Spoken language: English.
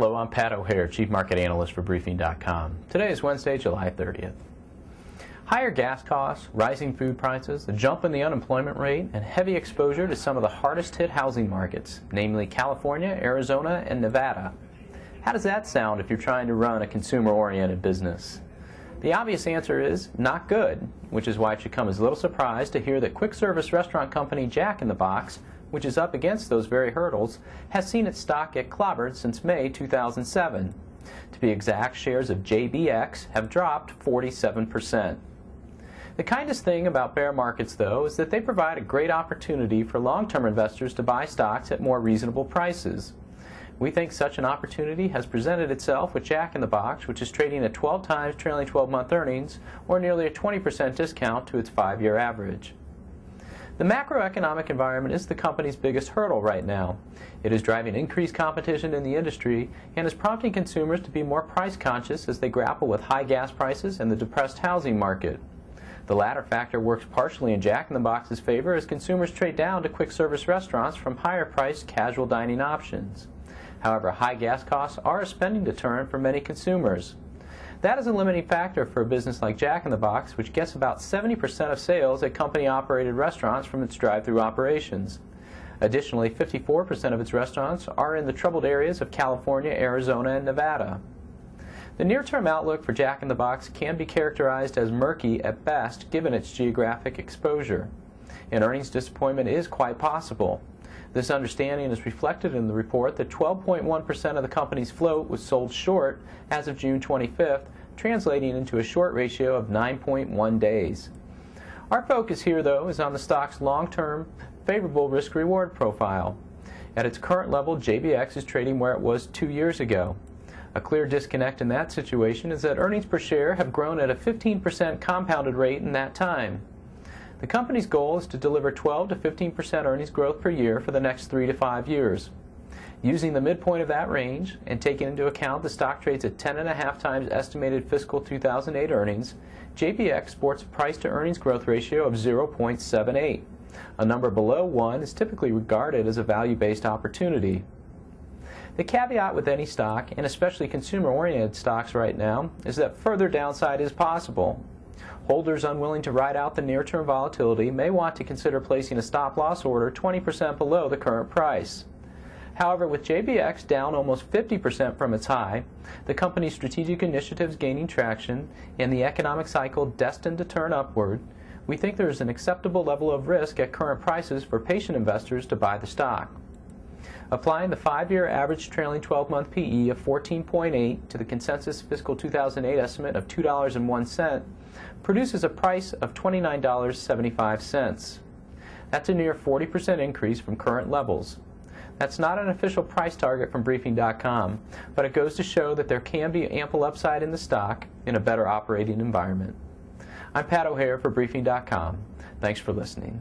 Hello, I'm Pat O'Hare, Chief Market Analyst for Briefing.com. Today is Wednesday, July 30th. Higher gas costs, rising food prices, a jump in the unemployment rate, and heavy exposure to some of the hardest hit housing markets, namely California, Arizona, and Nevada. How does that sound if you're trying to run a consumer-oriented business? The obvious answer is not good, which is why it should come as little surprise to hear that quick-service restaurant company Jack in the Box, which is up against those very hurdles, has seen its stock get clobbered since May 2007. To be exact, shares of JBX have dropped 47%. The kindest thing about bear markets, though, is that they provide a great opportunity for long-term investors to buy stocks at more reasonable prices. We think such an opportunity has presented itself with Jack in the Box, which is trading at 12 times trailing 12-month earnings, or nearly a 20% discount to its 5-year average. The macroeconomic environment is the company's biggest hurdle right now. It is driving increased competition in the industry and is prompting consumers to be more price conscious as they grapple with high gas prices and the depressed housing market. The latter factor works partially in Jack in the Box's favor as consumers trade down to quick service restaurants from higher priced casual dining options. However, high gas costs are a spending deterrent for many consumers. That is a limiting factor for a business like Jack in the Box, which gets about 70% of sales at company-operated restaurants from its drive-through operations. Additionally, 54% of its restaurants are in the troubled areas of California, Arizona, and Nevada. The near-term outlook for Jack in the Box can be characterized as murky at best, given its geographic exposure. An earnings disappointment is quite possible. This understanding is reflected in the report that 12.1% of the company's float was sold short as of June 25th, translating into a short ratio of 9.1 days. Our focus here, though, is on the stock's long-term favorable risk-reward profile. At its current level, JBX is trading where it was 2 years ago. A clear disconnect in that situation is that earnings per share have grown at a 15% compounded rate in that time. The company's goal is to deliver 12 to 15% earnings growth per year for the next 3 to 5 years. Using the midpoint of that range and taking into account the stock trades at 10.5 times estimated fiscal 2008 earnings, JBX sports a price-to-earnings growth ratio of 0.78. A number below 1 is typically regarded as a value-based opportunity. The caveat with any stock, and especially consumer-oriented stocks right now, is that further downside is possible. Holders unwilling to ride out the near-term volatility may want to consider placing a stop-loss order 20% below the current price. However, with JBX down almost 50% from its high, the company's strategic initiatives gaining traction, and the economic cycle destined to turn upward, we think there is an acceptable level of risk at current prices for patient investors to buy the stock. Applying the 5-year average trailing 12-month PE of 14.8 to the consensus fiscal 2008 estimate of $2.01 produces a price of $29.75. That's a near 40% increase from current levels. That's not an official price target from Briefing.com, but it goes to show that there can be ample upside in the stock in a better operating environment. I'm Pat O'Hare for Briefing.com. Thanks for listening.